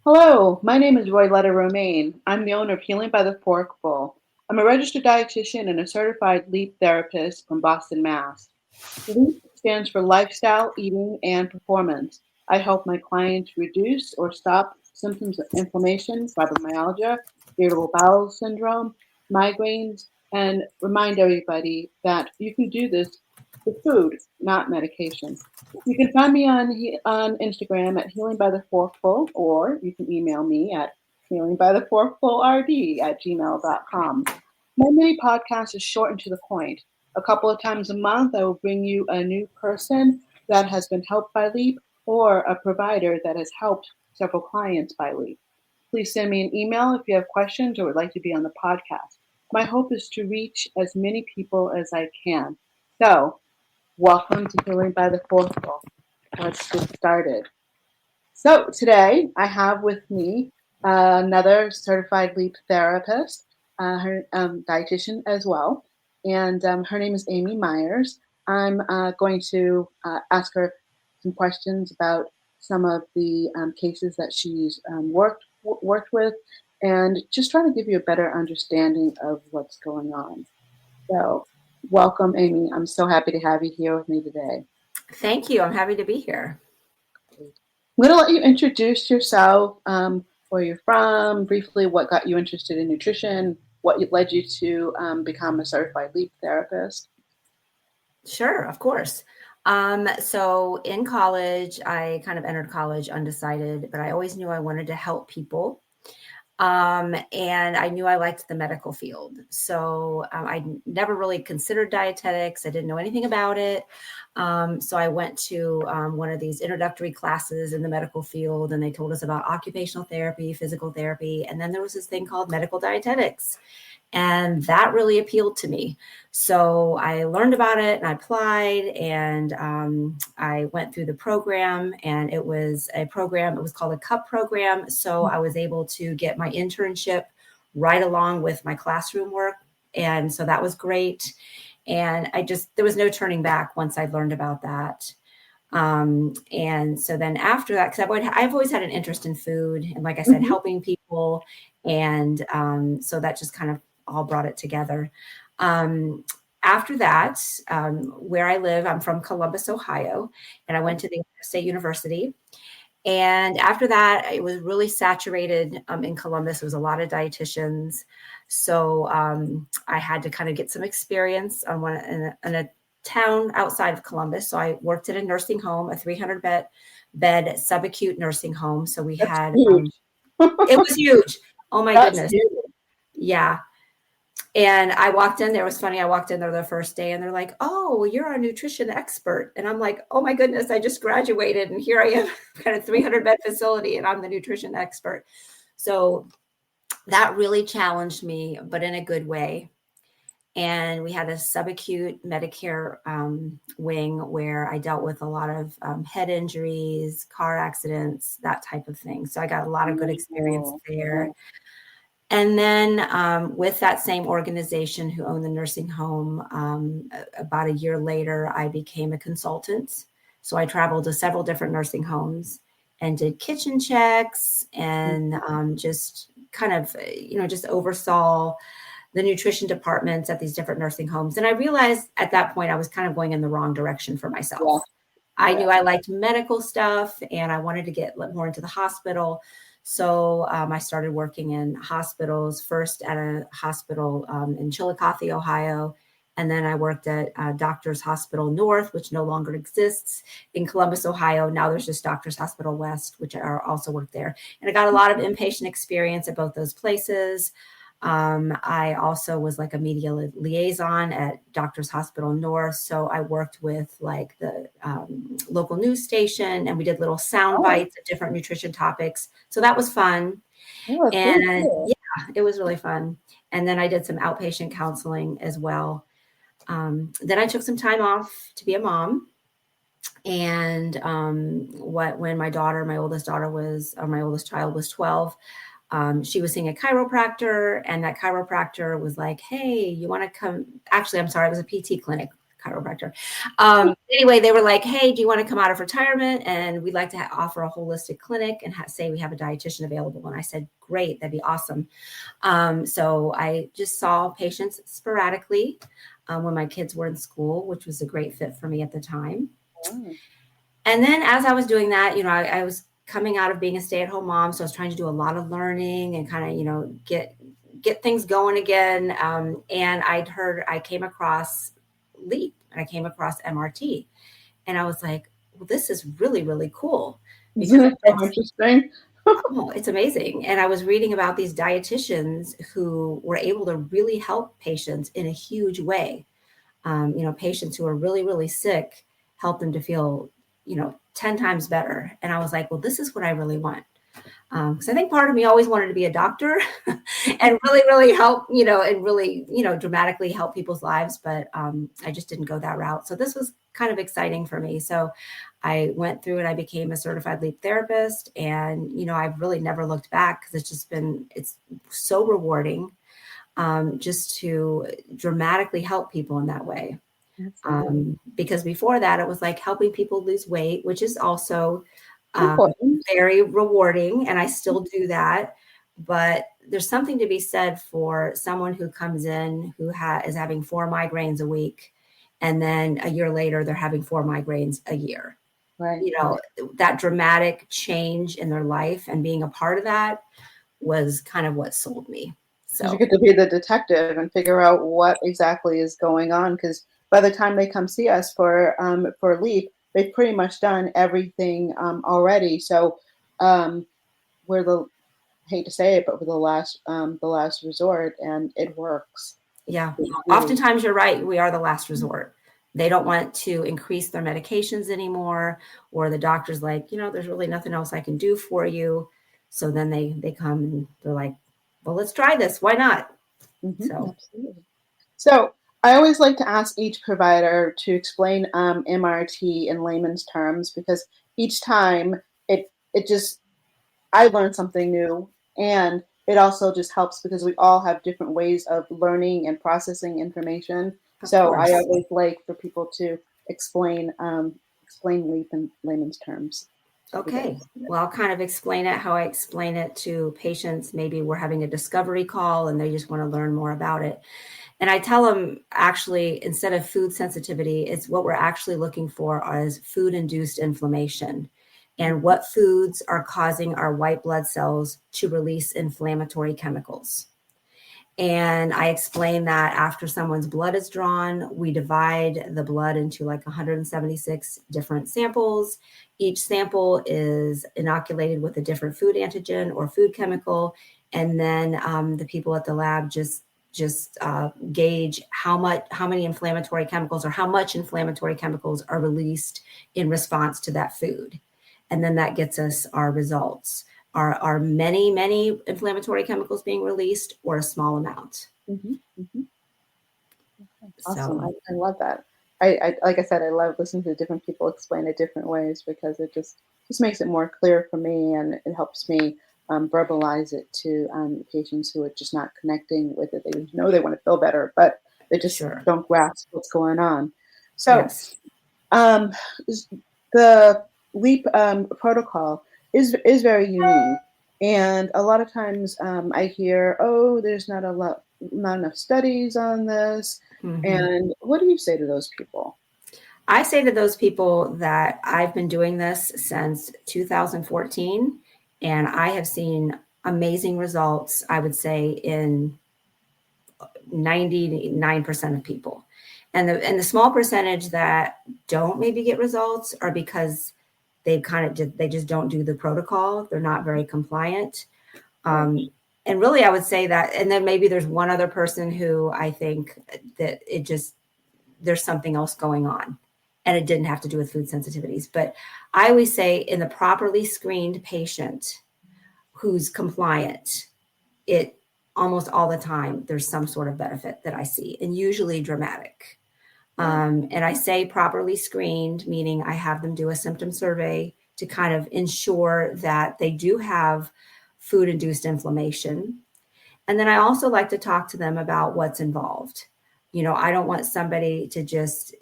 Hello, my name is Royletta Romaine. I'm the owner of Healing by the Forkful. I'm a registered dietitian and a certified LEAP therapist from Boston, Mass. LEAP stands for Lifestyle, Eating, and Performance. I help my clients reduce or stop symptoms of inflammation, fibromyalgia, irritable bowel syndrome, migraines, and remind everybody that you can do this with food, not medication. You can find me on Instagram at Healing by the Forkful, or you can email me at healingbytheforkfulrd@gmail.com. My mini podcast is short and to the point. A couple of times a month, I will bring you a new person that has been helped by LEAP or a provider that has helped several clients by LEAP. Please send me an email if you have questions or would like to be on the podcast. My hope is to reach as many people as I can. So, welcome to Healing by the Forkful. Let's get started. So today I have with me another certified LEAP therapist, her dietitian as well, and her name is Amy Meyers. I'm going to ask her some questions about some of the cases that she's worked with, and just trying to give you a better understanding of what's going on. So, welcome, Amy. I'm so happy to have you here with me today. Thank you. I'm happy to be here. I'm going to let you introduce yourself, where you're from, briefly what got you interested in nutrition, what led you to become a certified LEAP therapist. Sure, of course. So in college, I kind of entered college undecided, but I always knew I wanted to help people. And I knew I liked the medical field. So I never really considered dietetics. I didn't know anything about it. So I went to one of these introductory classes in the medical field, and they told us about occupational therapy, physical therapy, and then there was this thing called medical dietetics. And that really appealed to me. So I learned about it and I applied, and I went through the program, and it was a program, it was called a CUP program. So I was able to get my internship right along with my classroom work. And so that was great. And there was no turning back once I learned about that. And so then after that, because I've always had an interest in food and, like I said, helping people. And so that just kind of all brought it together. After that, where I live, I'm from Columbus, Ohio, and I went to the State University. And after that, it was really saturated in Columbus. There was a lot of dietitians. So I had to kind of get some experience in a town outside of Columbus. So I worked at a nursing home, a 300 bed subacute nursing home. So we That's had, huge. it was huge. Oh my That's goodness. huge. Yeah. And I walked in there. It was funny. I walked in there the first day and they're like, "Oh, well, you're a nutrition expert." And I'm like, "Oh my goodness, I just graduated and here I am at a 300 bed facility and I'm the nutrition expert." So that really challenged me, but in a good way. And we had a subacute Medicare wing where I dealt with a lot of head injuries, car accidents, that type of thing. So I got a lot of good experience there. And then with that same organization who owned the nursing home, about a year later, I became a consultant. So I traveled to several different nursing homes and did kitchen checks and just kind of, just oversaw the nutrition departments at these different nursing homes. And I realized at that point I was kind of going in the wrong direction for myself. I knew I liked medical stuff and I wanted to get more into the hospital. So I started working in hospitals, first at a hospital in Chillicothe, Ohio. And then I worked at Doctors Hospital North, which no longer exists, in Columbus, Ohio. Now there's just Doctors Hospital West, which I also worked there. And I got a lot of inpatient experience at both those places. I also was like a media liaison at Doctors Hospital North. So I worked with like the local news station and we did little sound bites of different nutrition topics. So that was fun. And yeah, it was really fun. And then I did some outpatient counseling as well. Then I took some time off to be a mom. And when my oldest child was 12, she was seeing a chiropractor, and that chiropractor was like, "Hey, you want to come?" Actually, I'm sorry, it was a PT clinic. chiropractor. Anyway, they were like, hey, do you want to come out of retirement? And we'd like to offer a holistic clinic and say we have a dietitian available. And I said, great, that'd be awesome. So I just saw patients sporadically when my kids were in school, which was a great fit for me at the time. Oh. And then as I was doing that, I was coming out of being a stay-at-home mom. So I was trying to do a lot of learning and kind of, get things going again. And I came across LEAP and I came across MRT. And I was like, well, this is really, really cool. Isn't it so interesting? Oh, it's amazing. And I was reading about these dietitians who were able to really help patients in a huge way. Patients who are really, really sick, help them to feel, 10 times better. And I was like, well, this is what I really want. Because I think part of me always wanted to be a doctor and really, really help, and really, dramatically help people's lives. But I just didn't go that route. So this was kind of exciting for me. So I went through and I became a certified LEAP therapist. And, I've really never looked back because it's so rewarding just to dramatically help people in that way. Because before that, it was like helping people lose weight, which is also very rewarding. And I still do that. But there's something to be said for someone who comes in who is having 4 migraines a week. And then a year later, they're having 4 migraines a year. Right. That dramatic change in their life and being a part of that was kind of what sold me. So you get to be the detective and figure out what exactly is going on. Because by the time they come see us for LEAP, they've pretty much done everything already. So we're hate to say it, but we're the last resort, and it works. Yeah. Oftentimes you're right. We are the last resort. They don't want to increase their medications anymore, or the doctor's like, there's really nothing else I can do for you. So then they come and they're like, well, let's try this. Why not? Absolutely. So I always like to ask each provider to explain MRT in layman's terms, because each time I learn something new, and it also just helps because we all have different ways of learning and processing information. So I always like for people to explain LEAP in layman's terms. Okay. Well, I'll kind of explain it how I explain it to patients. Maybe we're having a discovery call and they just want to learn more about it. And I tell them, actually, instead of food sensitivity, it's what we're actually looking for is food-induced inflammation, and what foods are causing our white blood cells to release inflammatory chemicals. And I explain that after someone's blood is drawn, we divide the blood into like 176 different samples. Each sample is inoculated with a different food antigen or food chemical. And then the people at the lab just gauge how many inflammatory chemicals or how much inflammatory chemicals are released in response to that food. And then that gets us our results. Are many inflammatory chemicals being released, or a small amount? Awesome. So, I love that. I like I said, I love listening to different people explain it different ways, because it just makes it more clear for me, and it helps me verbalize it to patients who are just not connecting with it. They know they want to feel better, but they just don't grasp what's going on. So the LEAP protocol is very unique, and a lot of times I hear, oh, there's not enough studies on this. And what do you say to those people? I say to those people that I've been doing this since 2014, and I have seen amazing results, I would say, in 99% of people. And the small percentage that don't maybe get results are because they just don't do the protocol. They're not very compliant. And really, I would say that, and then maybe there's one other person who I think that there's something else going on, and it didn't have to do with food sensitivities. But I always say, in the properly screened patient who's compliant, it almost all the time, there's some sort of benefit that I see, and usually dramatic. And I say properly screened, meaning I have them do a symptom survey to kind of ensure that they do have food-induced inflammation. And then I also like to talk to them about what's involved. I don't want somebody to just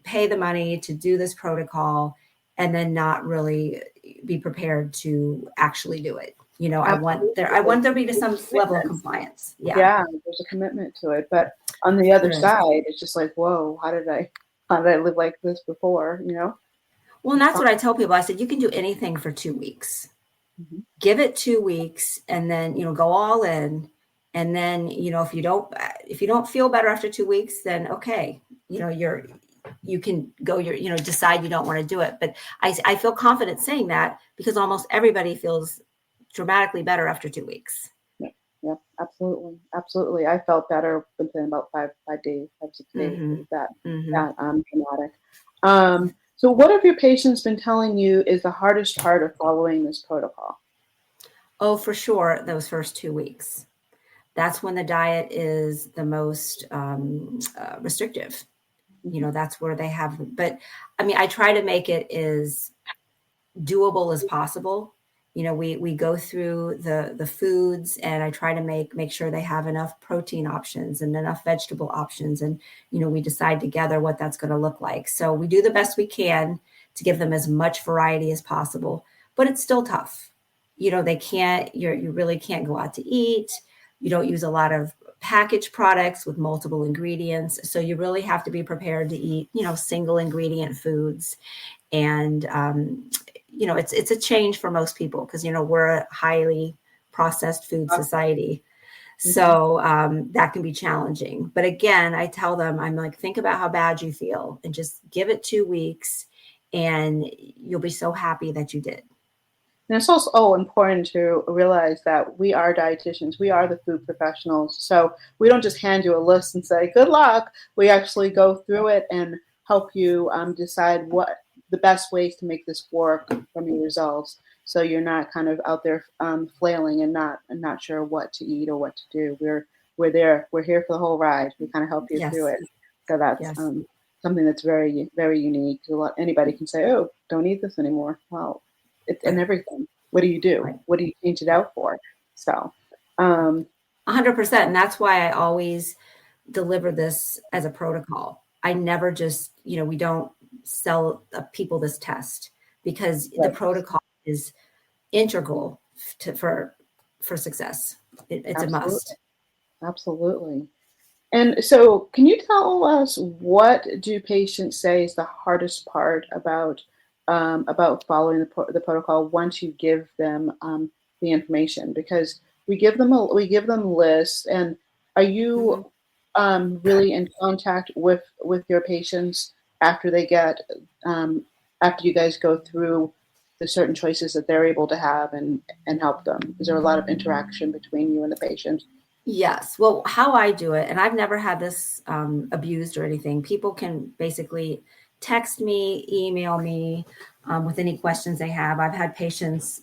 pay the money to do this protocol and then not really be prepared to actually do it. I want there to be some level of compliance. Yeah, there's a commitment to it. But on the other side, it's just like, whoa, how did I live like this before? Well, and that's what I tell people. I said, you can do anything for 2 weeks. Mm-hmm. Give it 2 weeks and then, go all in. And then, if you don't feel better after 2 weeks, then okay, you can go decide you don't want to do it. But I feel confident saying that because almost everybody feels dramatically better after 2 weeks. Yeah, absolutely. Absolutely. I felt better within about 5 days, 5, 6 days. Mm-hmm. That Mm-hmm. dramatic. So what have your patients been telling you is the hardest part of following this protocol? Oh, for sure. Those first 2 weeks. That's when the diet is the most restrictive. That's where they have, but I mean, I try to make it as doable as possible. We go through the foods and I try to make sure they have enough protein options and enough vegetable options. And, we decide together what that's going to look like. So we do the best we can to give them as much variety as possible, but it's still tough. You really can't go out to eat. You don't use a lot of packaged products with multiple ingredients. So you really have to be prepared to eat, single ingredient foods. And, it's a change for most people because, we're a highly processed food society. So that can be challenging. But again, I tell them, I'm like, think about how bad you feel and just give it 2 weeks and you'll be so happy that you did. And it's also important to realize that we are dietitians. We are the food professionals. So we don't just hand you a list and say, good luck. We actually go through it and help you decide what the best ways to make this work from your results. So you're not kind of out there flailing and not sure what to eat or what to do. We're there. We're here for the whole ride. We kind of help you through it. So that's something that's very, very unique. Anybody can say, oh, don't eat this anymore. Well, it's in everything. What do you do? Right. What do you change it out for? So 100%. And that's why I always deliver this as a protocol. I never just, we don't sell people this test because the protocol is integral for success. It's a must. Absolutely. And so can you tell us what do patients say is the hardest part about following the protocol once you give them the information? Because we give them lists. And are you really in contact with your patients after they get after you guys go through the certain choices that they're able to have and help them? Is there a lot of interaction between you and the patient? Yes. Well, how I do it, and I've never had this abused or anything. People can basically text me, email me with any questions they have. I've had patients,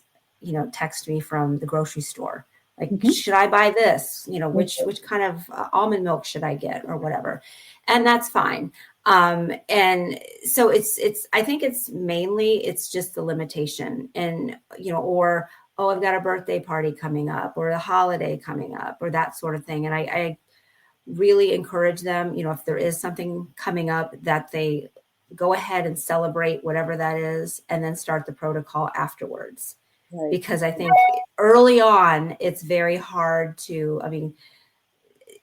text me from the grocery store, like, should I buy this? Which kind of almond milk should I get or whatever? And that's fine. And so I think it's mainly, it's just the limitation and, or, oh, I've got a birthday party coming up or a holiday coming up or that sort of thing. And I really encourage them, if there is something coming up, that they go ahead and celebrate whatever that is and then start the protocol afterwards. Right. Because I think early on, it's very hard to,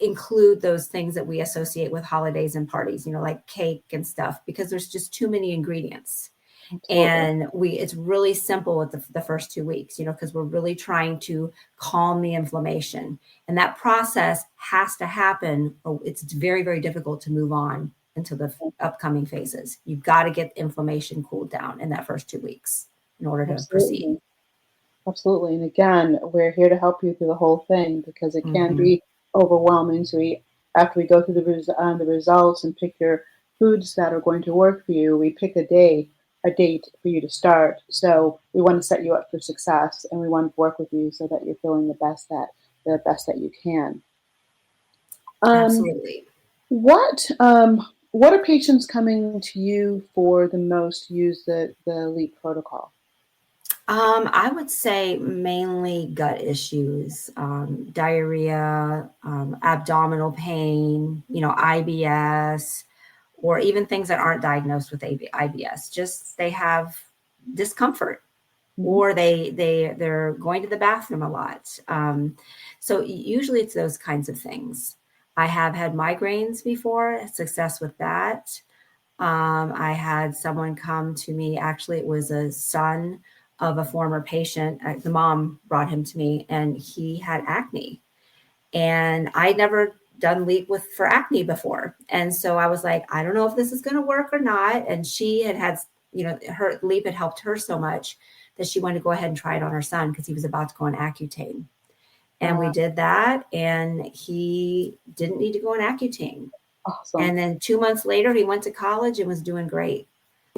include those things that we associate with holidays and parties, like cake and stuff, because there's just too many ingredients. Absolutely. And it's really simple at the first 2 weeks, because we're really trying to calm the inflammation. And that process has to happen. It's very, very difficult to move on into the upcoming phases. You've got to get inflammation cooled down in that first 2 weeks in order to proceed. Absolutely. And again, we're here to help you through the whole thing because it can be overwhelming. So after we go through the results and pick your foods that are going to work for you, we pick a date for you to start. So we want to set you up for success, and we want to work with you so that you're feeling the best that you can. Absolutely. What are patients coming to you for the most to use the LEAP protocol? I would say mainly gut issues, diarrhea, abdominal pain, IBS, or even things that aren't diagnosed with IBS. Just they have discomfort, Mhm. or they're going to the bathroom a lot. So usually it's those kinds of things. I have had migraines before, success with that. I had someone come to me, actually, it was a son of a former patient. The mom brought him to me, and he had acne. And I'd never done LEAP for acne before. And so I was like, I don't know if this is going to work or not. And she had, her LEAP had helped her so much that she wanted to go ahead and try it on her son because he was about to go on Accutane. And we Wow. did that, and he didn't need to go on Accutane. Awesome. And then 2 months later, he went to college and was doing great.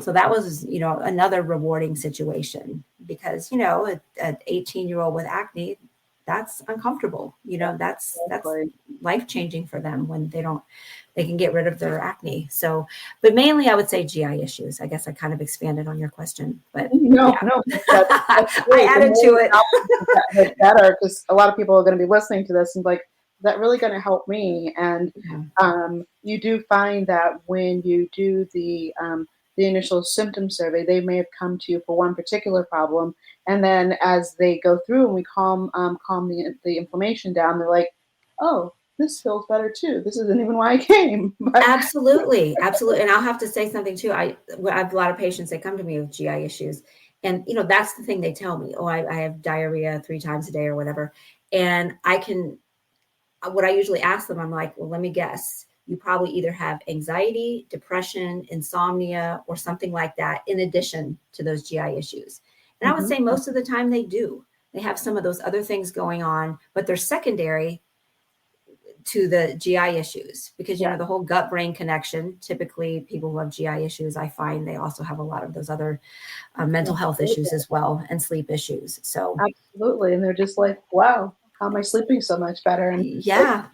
So that was, another rewarding situation because, an 18-year-old with acne, that's uncomfortable. That's Exactly. life-changing for them when they can get rid of their acne. So, but mainly I would say GI issues. I guess I kind of expanded on your question, but No, yeah, no, that's I great. The added more to you it. help, the better, because a lot of people are going to be listening to this and like, is that really going to help me? And Yeah. you do find that when you do the initial symptom survey, they may have come to you for one particular problem, and then as they go through and we calm the inflammation down, they're like, oh, this feels better too. This isn't even why I came. But Absolutely, absolutely. And I'll have to say something too. I have a lot of patients that come to me with GI issues, and that's the thing they tell me. Oh, I have diarrhea 3 times a day or whatever, and what I usually ask them, I'm like, well, let me guess. You probably either have anxiety, depression, insomnia, or something like that, in addition to those GI issues. And I would Mhm. say most of the time they do. They have some of those other things going on, but they're secondary to the GI issues because, Yeah, the whole gut brain connection. Typically, people who have GI issues, I find they also have a lot of those other mental health issues absolutely. as well, and sleep issues. So, Absolutely. And they're just like, wow, how am I sleeping so much better? And like, yeah,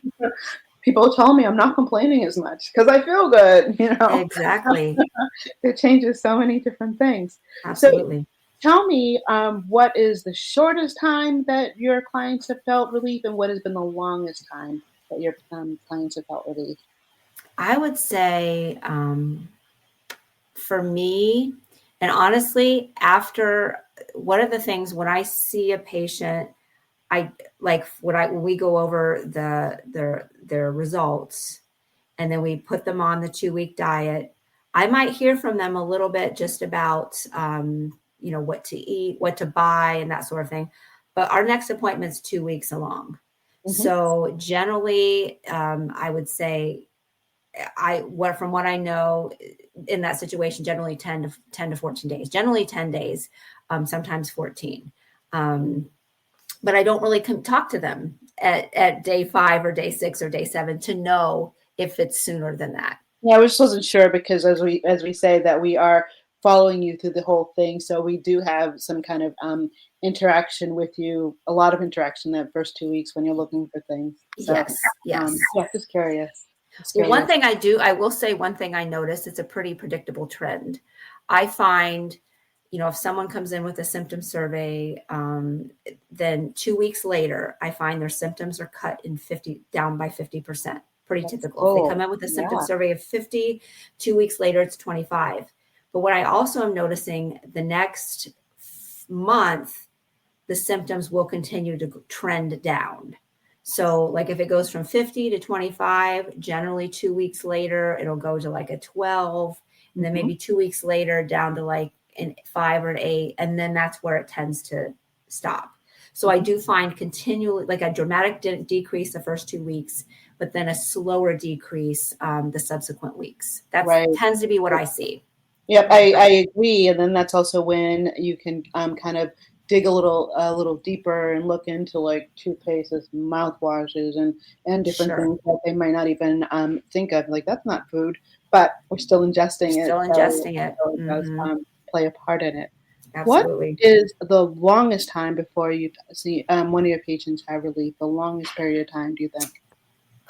people tell me I'm not complaining as much because I feel good. exactly. It changes so many different things. So Absolutely. tell me, what is the shortest time that your clients have felt relief, and what has been the longest time that your clients have felt relief? I would say, for me, and honestly, after one of the things when I see a patient, I like when we go over their results, and then we put them on the 2 week diet. I might hear from them a little bit just about, what to eat, what to buy, and that sort of thing. But our next appointment's 2 weeks along. Hmm. So generally, I would say from what I know in that situation, generally 10 to 14 days, generally 10 days, sometimes 14. Um, but I don't really talk to them at day 5 or day 6 or day 7 to know if it's sooner than that. Yeah, I just wasn't sure because as we say that we are following you through the whole thing, so we do have some kind of interaction with you, a lot of interaction that first 2 weeks when you're looking for things. So Yes, yes. yeah, just curious. Just Well, one curious. thing I will say one thing I noticed, it's a pretty predictable trend. I find, if someone comes in with a symptom survey, then 2 weeks later, I find their symptoms are cut down by 50%. Pretty That's typical. If they come cool. in with a symptom Yeah. survey of 50, 2 weeks later, it's 25. But what I also am noticing, the next month, the symptoms will continue to trend down. So, like if it goes from 50 to 25, generally 2 weeks later, it'll go to like a 12. And then Hmm. maybe 2 weeks later, down to like an 5 or an 8. And then that's where it tends to stop. So, I Hmm. do find continually like a dramatic decrease the first 2 weeks, but then a slower decrease the subsequent weeks. That Right. tends to be what I see. Yep, I agree, and then that's also when you can kind of dig a little deeper and look into like toothpastes, mouthwashes, and different Sure. things that they might not even think of. Like that's not food, but we're still You're ingesting it, still so, ingesting it. so it does Mm-hmm. play a part in it. What Absolutely. is the longest time before you see one of your patients have relief? The longest period of time, do you think?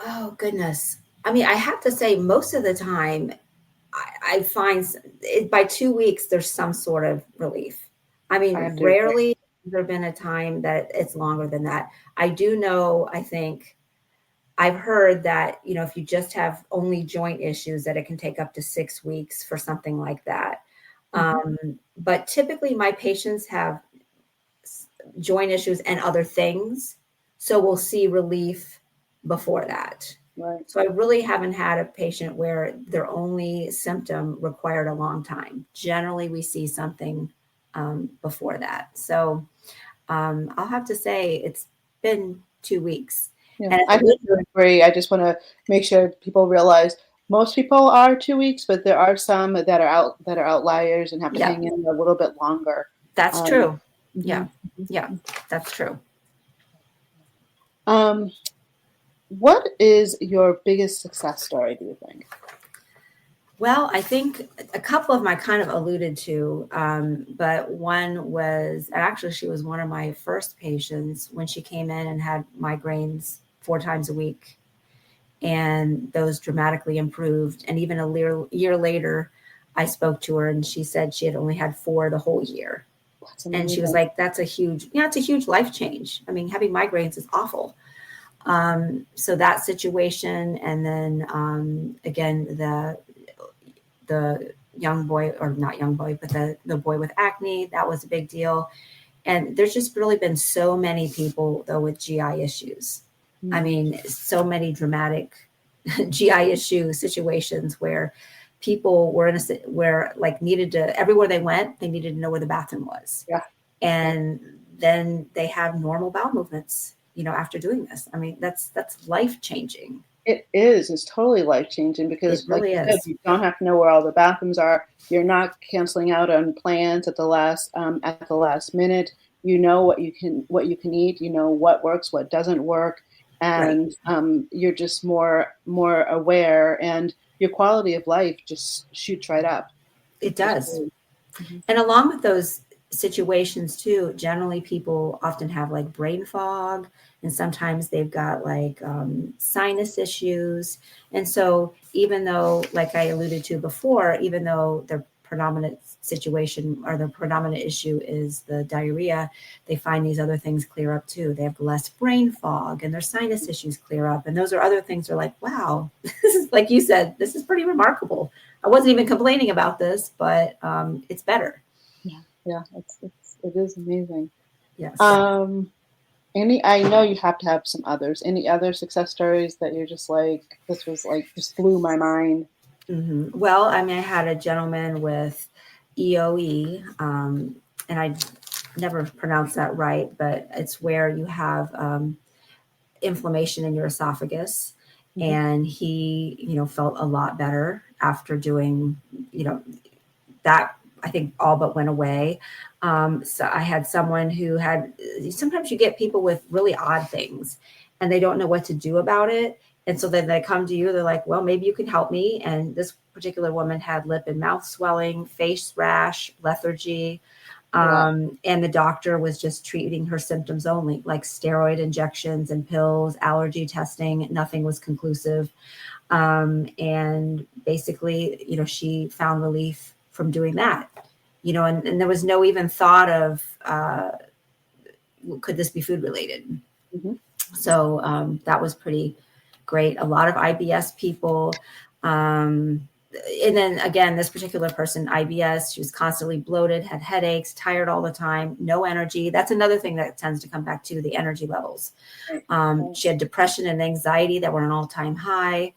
Oh, goodness. I mean, I have to say, most of the time, I find by 2 weeks, there's some sort of relief. I I mean, have to agree. rarely has there been a time that it's longer than that. I do know, I think I've heard that, if you just have only joint issues, that it can take up to 6 weeks for something like that. But typically my patients have joint issues and other things. So we'll see relief before that. Right. So I really haven't had a patient where their only symptom required a long time. Generally, we see something before that. So I'll have to say it's been 2 weeks. Yeah, And I have to agree. I just want to make sure people realize most people are 2 weeks, but there are some that are outliers and have to yeah, hang in a little bit longer. that's true. Yeah, Mhm. yeah, that's true. What is your biggest success story, do you think? Well, I think a couple of them I kind of alluded to, but one was actually she was one of my first patients when she came in and had migraines 4 times a week, and those dramatically improved. And even a year later, I spoke to her and she said she had only had 4 the whole year. That's And she was amazing. like, it's a huge life change. I mean, having migraines is awful. So that situation, and then again, the young boy, or not young boy, but the boy with acne, that was a big deal. And there's just really been so many people though with GI issues. I mean, so many dramatic GI issue situations where people were where like needed to, everywhere they went, they needed to know where the bathroom was. Yeah. And then they have normal bowel movements, after doing this. I mean, that's life changing. It is. It's totally life-changing It because, like really you said, is. you don't have to know where all the bathrooms are. You're not canceling out on plans at the last minute. You know what you can eat. You know what works, what doesn't work, Right. and you're just more aware, and your quality of life just shoots right up. It Just does. really. Mhm. And along with those situations too, generally people often have like brain fog, and sometimes they've got like sinus issues. And so even though, like I alluded to before, even though their predominant situation or their predominant issue is the diarrhea, they find these other things clear up too. They have less brain fog and their sinus issues clear up. And those are other things they're like, wow, this is, like you said, this is pretty remarkable. I wasn't even complaining about this, but it's better. Yeah, it is amazing. Yes. I know you have to have some others. Any other success stories that you're just like, this was like, just blew my mind? Well, I mean, I had a gentleman with EOE, and I never pronounced that right, but it's where you have inflammation in your esophagus. And he, felt a lot better after doing, that I think all but went away. So I had someone who sometimes you get people with really odd things and they don't know what to do about it. And so then they come to you, they're like, well, maybe you can help me. And this particular woman had lip and mouth swelling, face rash, lethargy. Wow. And the doctor was just treating her symptoms only, like steroid injections and pills, allergy testing. Nothing was conclusive. And basically, she found relief from doing that, and there was no even thought of, could this be food related? Mm-hmm. So that was pretty great. A lot of IBS people. And then again, this particular person, IBS, she was constantly bloated, had headaches, tired all the time, no energy. That's another thing that tends to come back to the energy levels. She had depression and anxiety that were an all-time high.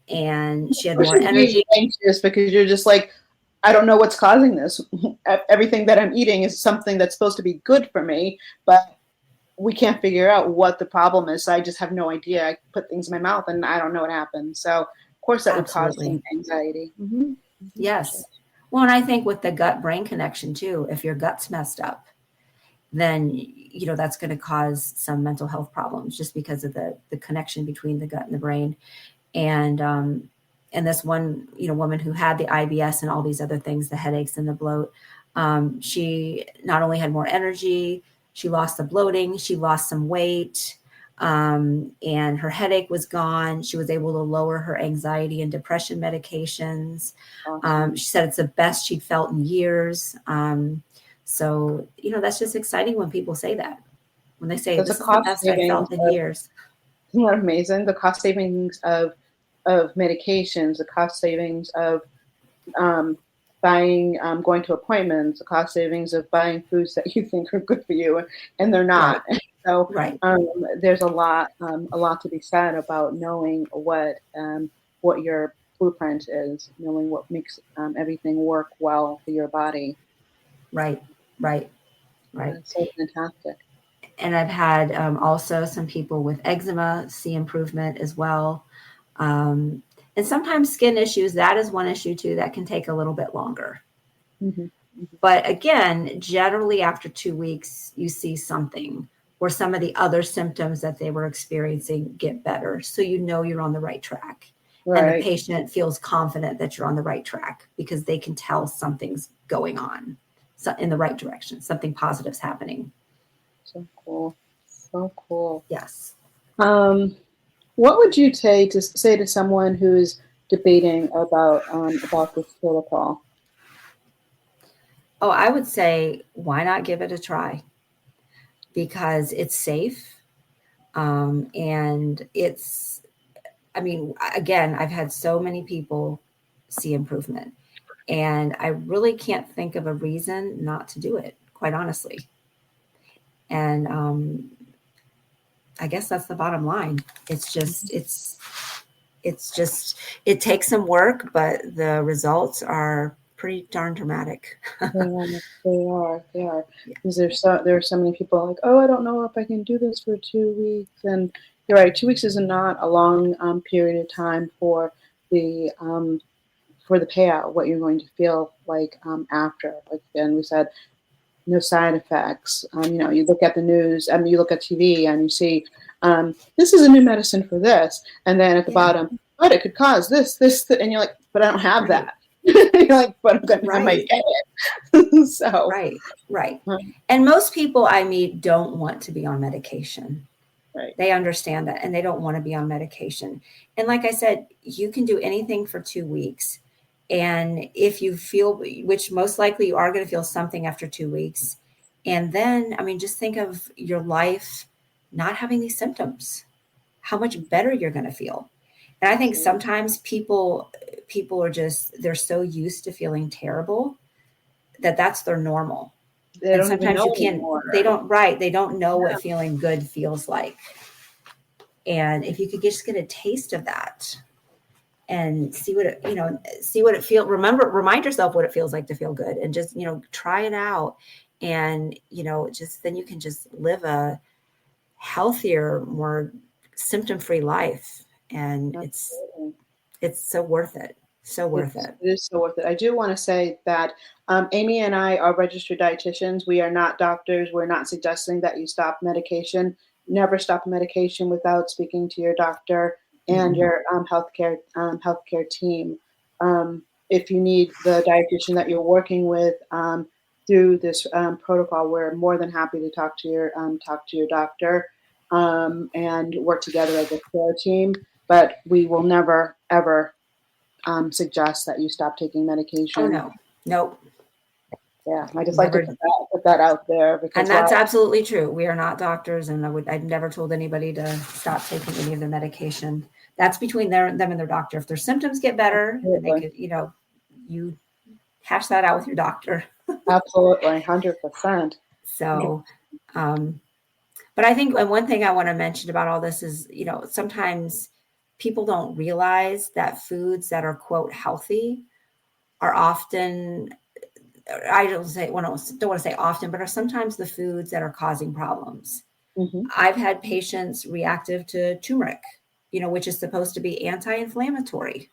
And she had more energy. Anxious because you're just like, I don't know what's causing this. Everything that I'm eating is something that's supposed to be good for me, but we can't figure out what the problem is. So I just have no idea. I put things in my mouth and I don't know what happened. So of course that would cause some Absolutely. anxiety. Mm-hmm. Yes. Well, and I think with the gut brain connection too, if your gut's messed up, then that's going to cause some mental health problems just because of the connection between the gut and the brain. And this one woman who had the IBS and all these other things, the headaches and the bloat, she not only had more energy, she lost the bloating, she lost some weight, and her headache was gone. She was able to lower her anxiety and depression medications. Awesome. She said it's the best she'd felt in years. So, that's just exciting when people say that. When they say, That's a this is the cost best I savings felt in years. Isn't that amazing? The cost savings of medications, the cost savings of buying, going to appointments, the cost savings of buying foods that you think are good for you, and they're not. Right. So Right. there's a lot to be said about knowing what your blueprint is, knowing what makes everything work well for your body. Right. Right. Right. So fantastic. And I've had also some people with eczema see improvement as well. And sometimes skin issues, that is one issue too, that can take a little bit longer. Mm-hmm. Mm-hmm. But again, generally after 2 weeks, you see something, or some of the other symptoms that they were experiencing get better. So you're on the right track. Right. And the patient feels confident that you're on the right track because they can tell something's going on, so in the right direction, something positive's happening. So cool. So cool. Yes. What would you say to someone who's debating about this protocol? Oh, I would say, why not give it a try? Because it's safe. And again, I've had so many people see improvement, and I really can't think of a reason not to do it, quite honestly. And I guess that's the bottom line. It takes some work, but the results are pretty darn dramatic. They are. Because there are so many people like, oh, I don't know if I can do this for 2 weeks. And you're right, 2 weeks is not a long period of time for the payout, what you're going to feel like after. Like, and we said, no side effects. You look at the news, you look at TV, and you see this is a new medicine for this, and then at the bottom, but it could cause this, and you're like, but I don't have that. You're like, but I might get it. So right. And most people I meet don't want to be on medication. Right. They understand that, and they don't want to be on medication. And like I said, you can do anything for 2 weeks. And if you feel, which most likely you are going to feel something after 2 weeks. And then, just think of your life not having these symptoms, how much better you're going to feel. And I think sometimes people are they're so used to feeling terrible that that's their normal. They don't even know anymore. They don't know what feeling good feels like. And if you could just get a taste of that and see what it feels, remind yourself what it feels like to feel good, and just, try it out. And, then you can just live a healthier, more symptom-free life. And it's so worth it. So worth it. It is so worth it. I do want to say that Amy and I are registered dietitians. We are not doctors. We're not suggesting that you stop medication. Never stop medication without speaking to your doctor and your healthcare team. If you need the dietitian that you're working with through this protocol, we're more than happy to talk to your doctor and work together as a care team. But we will never ever suggest that you stop taking medication. Oh no, nope. Yeah, I just like to put that out there, and that's absolutely true. We are not doctors, and I've never told anybody to stop taking any of their medication. That's between them and their doctor. If their symptoms get better, then they could, you hash that out with your doctor. Absolutely, 100%. So, but I think one thing I want to mention about all this is, sometimes people don't realize that foods that are, quote, healthy are often, I don't want to say often, but are sometimes the foods that are causing problems. Mm-hmm. I've had patients reactive to turmeric, which is supposed to be anti-inflammatory,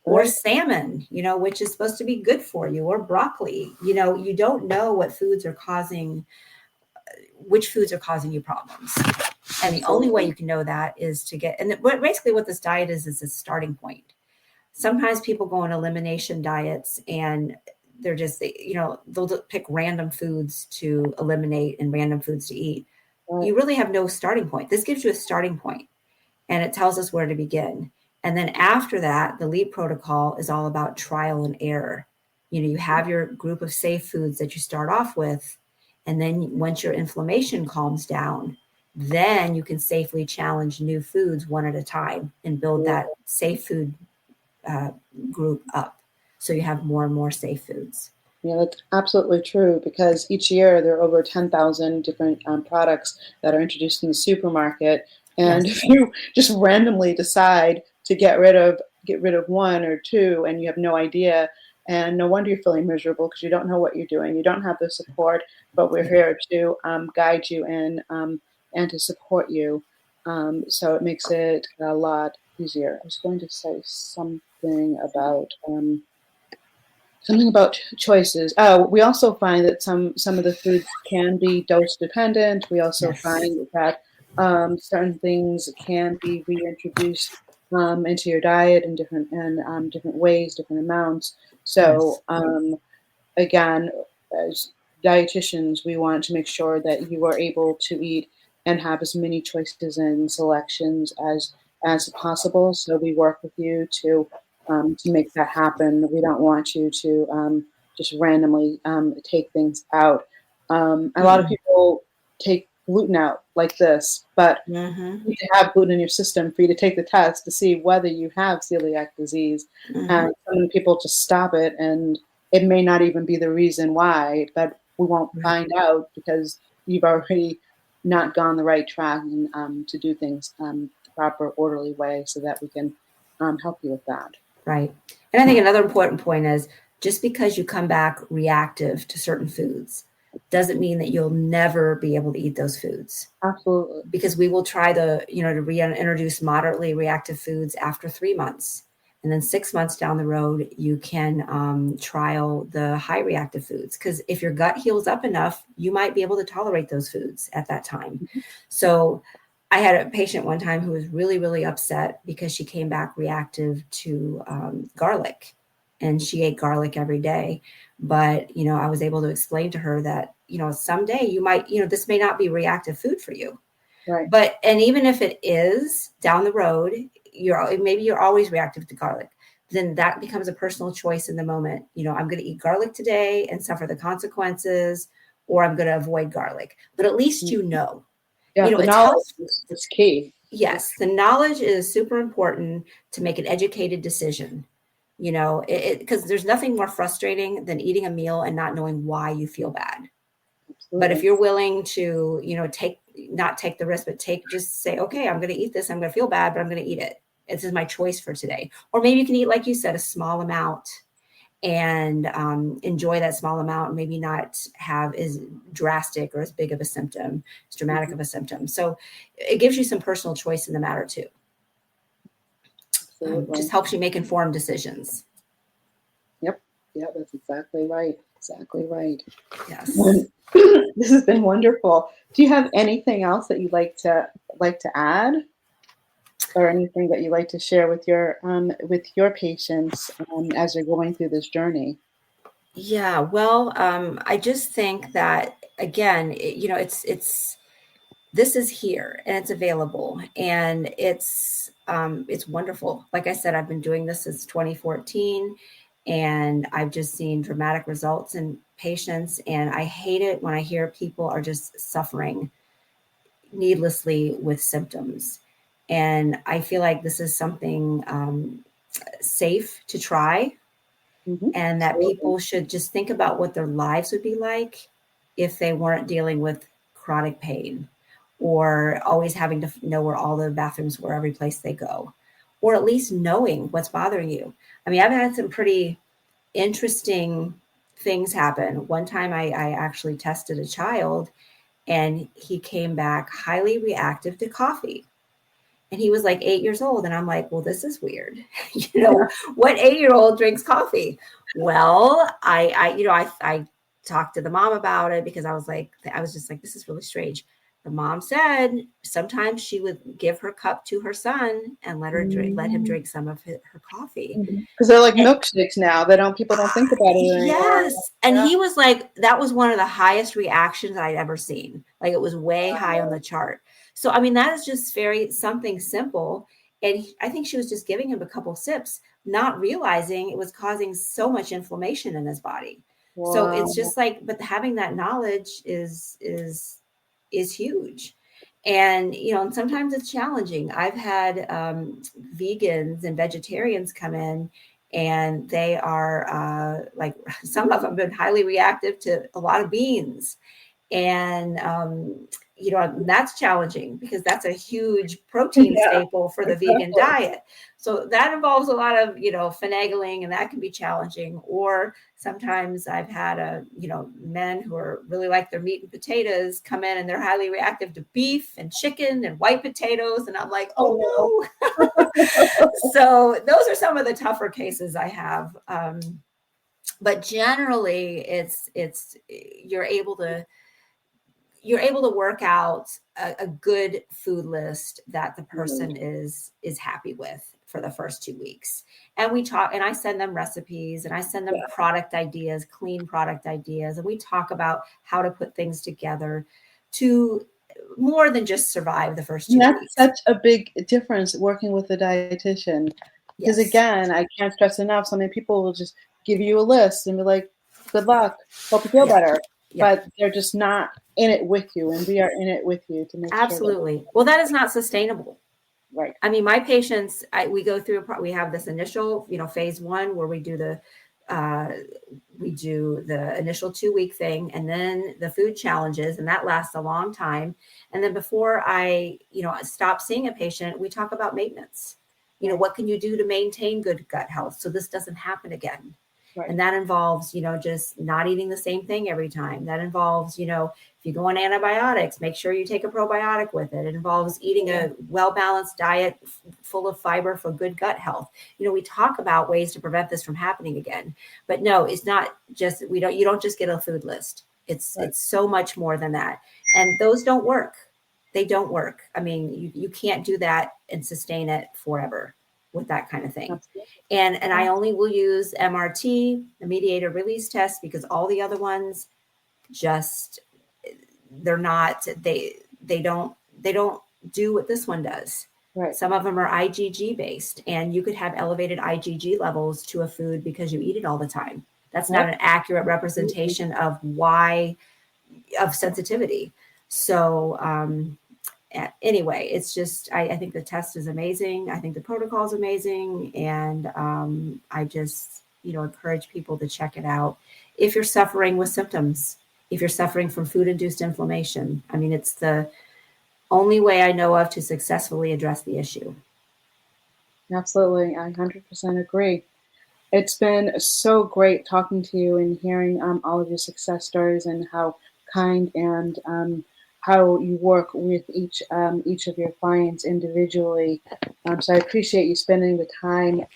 or salmon, which is supposed to be good for you, or broccoli. You don't know what foods are causing, which foods are causing you problems. And the only way you can know that is to get, and basically what this diet is a starting point. Sometimes people go on elimination diets and they're just, they'll pick random foods to eliminate and random foods to eat. Right. You really have no starting point. This gives you a starting point, and it tells us where to begin. And then after that, the LEAP protocol is all about trial and error. You have your group of safe foods that you start off with. And then once your inflammation calms down, then you can safely challenge new foods one at a time and build that safe food group up. So you have more and more safe foods. Yeah, that's absolutely true, because each year there are over 10,000 different products that are introduced in the supermarket. And if you just randomly decide to get rid of one or two, and you have no idea, and no wonder you're feeling miserable because you don't know what you're doing. You don't have the support, but we're here to guide you and to support you. So it makes it a lot easier. I was going to say something about choices. We also find that some of the foods can be dose dependent. We also find that certain things can be reintroduced into your diet in different ways, different amounts. So again, as dietitians, we want to make sure that you are able to eat and have as many choices and selections as possible. So we work with you to make that happen. We don't want you to just randomly take things out. A lot of people take gluten out like this, but you need to have gluten in your system for you to take the test to see whether you have celiac disease. And some people just stop it, and it may not even be the reason why, but we won't find out because you've already not gone the right track and to do things the proper, orderly way, so that we can help you with that. Right. And I think another important point is, just because you come back reactive to certain foods doesn't mean that you'll never be able to eat those foods. Absolutely. Because we will try to reintroduce moderately reactive foods after 3 months. And then 6 months down the road, you can trial the high reactive foods. Because if your gut heals up enough, you might be able to tolerate those foods at that time. So I had a patient one time who was really, really upset because she came back reactive to garlic, and she ate garlic every day. But, I was able to explain to her that, someday you might, this may not be reactive food for you. Right. But, and even if it is down the road, maybe you're always reactive to garlic, then that becomes a personal choice in the moment. I'm going to eat garlic today and suffer the consequences, or I'm going to avoid garlic. But at least Yeah, the knowledge is key. Yes, the knowledge is super important to make an educated decision. Because there's nothing more frustrating than eating a meal and not knowing why you feel bad. Absolutely. But if you're willing to, not take the risk, but just say, okay, I'm going to eat this. I'm going to feel bad, but I'm going to eat it. This is my choice for today. Or maybe you can eat, like you said, a small amount and enjoy that small amount, maybe not have as drastic or as big of a symptom, as dramatic of a symptom. So it gives you some personal choice in the matter too. Just helps you make informed decisions. Yep. Yeah, that's exactly right. Exactly right. Yes. This has been wonderful. Do you have anything else that you'd like to add, or anything that you'd like to share with your patients as they're going through this journey? Yeah. Well, I just think that, again, this is here and it's available, and it's wonderful. Like I said, I've been doing this since 2014, and I've just seen dramatic results in patients. And I hate it when I hear people are just suffering needlessly with symptoms. And I feel like this is something safe to try, and that people should just think about what their lives would be like if they weren't dealing with chronic pain, or always having to know where all the bathrooms were every place they go, or at least knowing what's bothering you. I mean, I've had some pretty interesting things happen. One time I actually tested a child, and he came back highly reactive to coffee. And he was like 8 years old. And I'm like, well, this is weird. What 8-year-old drinks coffee? Well, I talked to the mom about it, because I was just like, this is really strange. The mom said sometimes she would give her cup to her son and let him drink some of her coffee. Because they're like milkshakes now. People don't think about it anymore. Yes. And he was like, that was one of the highest reactions I'd ever seen. Like, it was way high on the chart. So, I mean, that is just something simple. And I think she was just giving him a couple sips, not realizing it was causing so much inflammation in his body. Wow. So it's just like, but having that knowledge is huge. And, and sometimes it's challenging. I've had vegans and vegetarians come in, and they are like, some of them have been highly reactive to a lot of beans. And, that's challenging because that's a huge protein staple for the vegan diet. So that involves a lot of, finagling, and that can be challenging. Or sometimes I've had men who are really like their meat and potatoes come in, and they're highly reactive to beef and chicken and white potatoes. And I'm like, oh no. So those are some of the tougher cases I have. But generally it's you're able to work out a good food list that the person is happy with for the first 2 weeks. And we talk, and I send them recipes, and I send them product ideas, clean product ideas. And we talk about how to put things together to more than just survive the first 2 weeks. That's such a big difference working with a dietitian. Because again, I can't stress enough, so many people will just give you a list and be like, good luck, hope you feel better. But they're just not in it with you, and we are in it with you to make absolutely sure. Well, that is not sustainable. Right. I mean, my patients, we go through, we have this initial, phase 1 where we do the initial 2-week thing, and then the food challenges, and that lasts a long time. And then before I stop seeing a patient, we talk about maintenance. What can you do to maintain good gut health so this doesn't happen again? Right. And that involves, just not eating the same thing every time. That involves, if you go on antibiotics, make sure you take a probiotic with it. It involves eating a well-balanced diet full of fiber for good gut health. We talk about ways to prevent this from happening again. But no, it's not just, you don't just get a food list. It's so much more than that. And those don't work. They don't work. I mean, you can't do that and sustain it forever with that kind of thing. And I only will use MRT, the Mediator Release Test, because all the other ones just, they don't do what this one does. Right. Some of them are IgG based, and you could have elevated IgG levels to a food because you eat it all the time. That's not an accurate representation of sensitivity. So, anyway, it's just, I think the test is amazing. I think the protocol is amazing. And I just, encourage people to check it out. If you're suffering with symptoms, if you're suffering from food-induced inflammation, I mean, it's the only way I know of to successfully address the issue. Absolutely. I 100% agree. It's been so great talking to you and hearing all of your success stories and how kind and how you work with each of your clients individually. So I appreciate you spending the time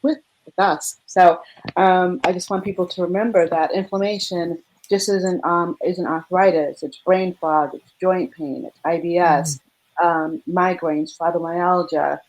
with us. So I just want people to remember that inflammation just isn't arthritis. It's brain fog. It's joint pain. It's IBS, migraines, fibromyalgia,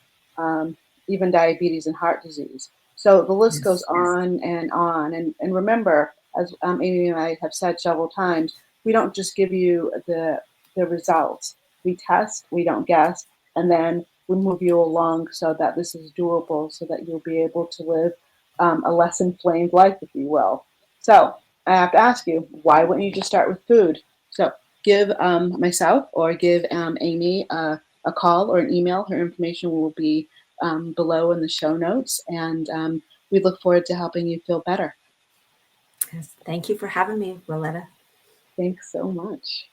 even diabetes and heart disease. So the list goes on and on. And remember, as Amy and I have said several times, we don't just give you the results. We test, we don't guess, and then we move you along so that this is doable, so that you'll be able to live a less inflamed life, if you will. So I have to ask you, why wouldn't you just start with food? So give myself or give Amy a call or an email. Her information will be below in the show notes, and we look forward to helping you feel better. Yes, thank you for having me, Willetta. Thanks so much.